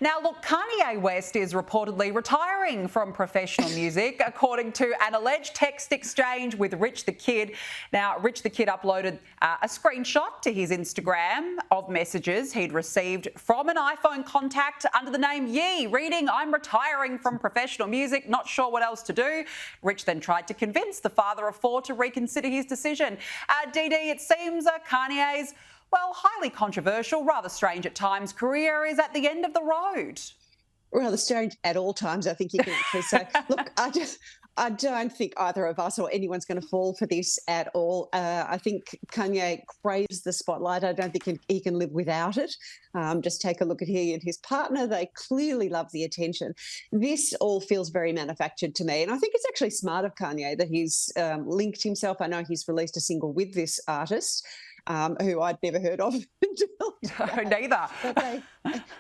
Now, look, Kanye West is reportedly retiring from professional music, according to an alleged text exchange with Rich the Kid. Now, Rich the Kid uploaded a screenshot to his Instagram of messages he'd received from an iPhone contact under the name Yee, reading, "I'm retiring from professional music, not sure what else to do." Rich then tried to convince the father of four to reconsider his decision. Dee Dee, it seems Kanye's highly controversial, rather strange at times, career is at the end of the road. Rather strange at all times, I think you can say. Look, I don't think either of us or anyone's going to fall for this at all. I think Kanye craves the spotlight. I don't think he can live without it. Just take a look at he and his partner. They clearly love the attention. This all feels very manufactured to me. And I think it's actually smart of Kanye that he's linked himself. I know he's released a single with this artist, who I'd never heard of until No, neither.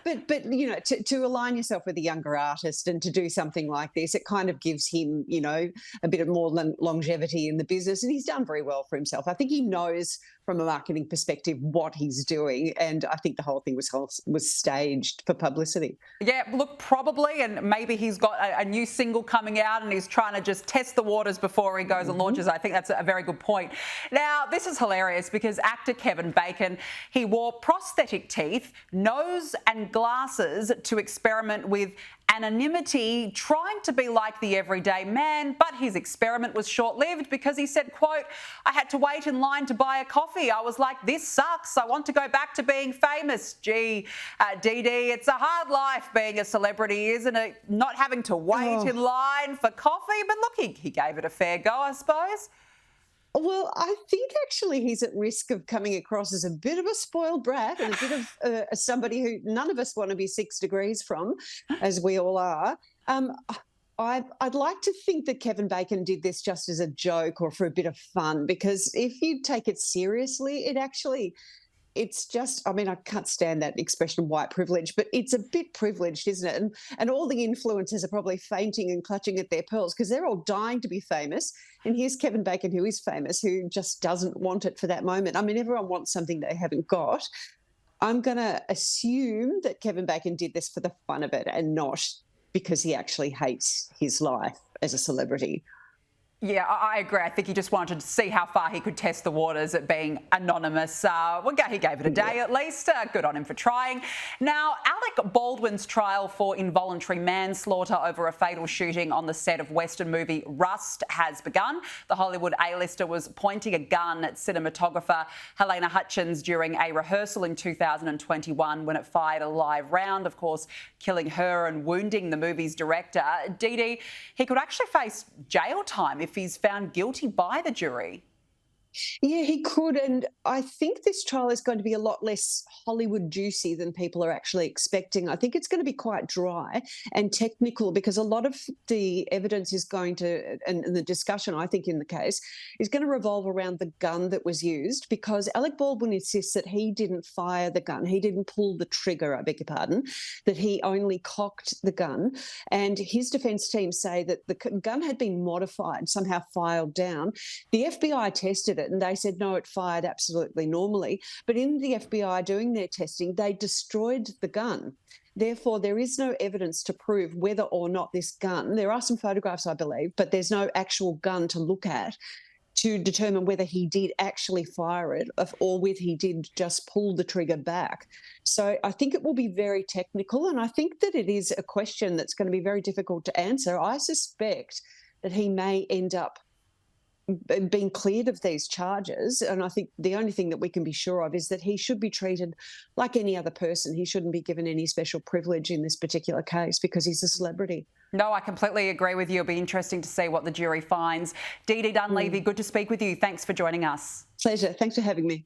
But you know, to align yourself with a younger artist and to do something like this, it kind of gives him, you know, a bit of more longevity in the business, and he's done very well for himself. I think he knows from a marketing perspective what he's doing, and I think the whole thing was staged for publicity. Yeah, look, probably, and maybe he's got a new single coming out and he's trying to just test the waters before he goes and launches. I think that's a very good point. Now, this is hilarious because actor Kevin Bacon, he wore prosthetic teeth, nose and glasses to experiment with anonymity, trying to be like the everyday man, but his experiment was short-lived because he said, quote, "I had to wait in line to buy a coffee. I was like, this sucks. I want to go back to being famous." Gee, Dee Dee, it's a hard life being a celebrity, isn't it? Not having to wait in line for coffee. But look, he gave it a fair go, I suppose. Well, I think actually he's at risk of coming across as a bit of a spoiled brat and a bit of somebody who none of us want to be 6 degrees from, as we all are. I'd like to think that Kevin Bacon did this just as a joke or for a bit of fun, because if you take it seriously, it's just, I mean, I can't stand that expression white privilege, but it's a bit privileged, isn't it? And all the influencers are probably fainting and clutching at their pearls because they're all dying to be famous. And here's Kevin Bacon, who is famous, who just doesn't want it for that moment. I mean, everyone wants something they haven't got. I'm going to assume that Kevin Bacon did this for the fun of it and not because he actually hates his life as a celebrity. Yeah, I agree. I think he just wanted to see how far he could test the waters at being anonymous. He gave it a day at least. Good on him for trying. Now, Alec Baldwin's trial for involuntary manslaughter over a fatal shooting on the set of Western movie Rust has begun. The Hollywood A-lister was pointing a gun at cinematographer Helena Hutchins during a rehearsal in 2021 when it fired a live round, of course, killing her and wounding the movie's director. Dee Dee, he could actually face jail time if he's found guilty by the jury. Yeah, he could. And I think this trial is going to be a lot less Hollywood juicy than people are actually expecting. I think it's going to be quite dry and technical because a lot of the evidence is going to, and the discussion, I think, in the case, is going to revolve around the gun that was used, because Alec Baldwin insists that he didn't fire the gun. He didn't pull the trigger, I beg your pardon, that he only cocked the gun. And his defence team say that the gun had been modified, somehow filed down. The FBI tested it and they said, no, it fired absolutely normally. But in the FBI doing their testing, they destroyed the gun. Therefore, there is no evidence to prove whether or not this gun, there are some photographs, I believe, but there's no actual gun to look at to determine whether he did actually fire it or whether he did just pull the trigger back. So I think it will be very technical, and I think that it is a question that's going to be very difficult to answer. I suspect that he may end up being cleared of these charges, and I think the only thing that we can be sure of is that he should be treated like any other person. He shouldn't be given any special privilege in this particular case because he's a celebrity. No, I completely agree with you. It'll be interesting to see what the jury finds. Dee Dee Dunleavy, good to speak with you. Thanks for joining us. Pleasure. Thanks for having me.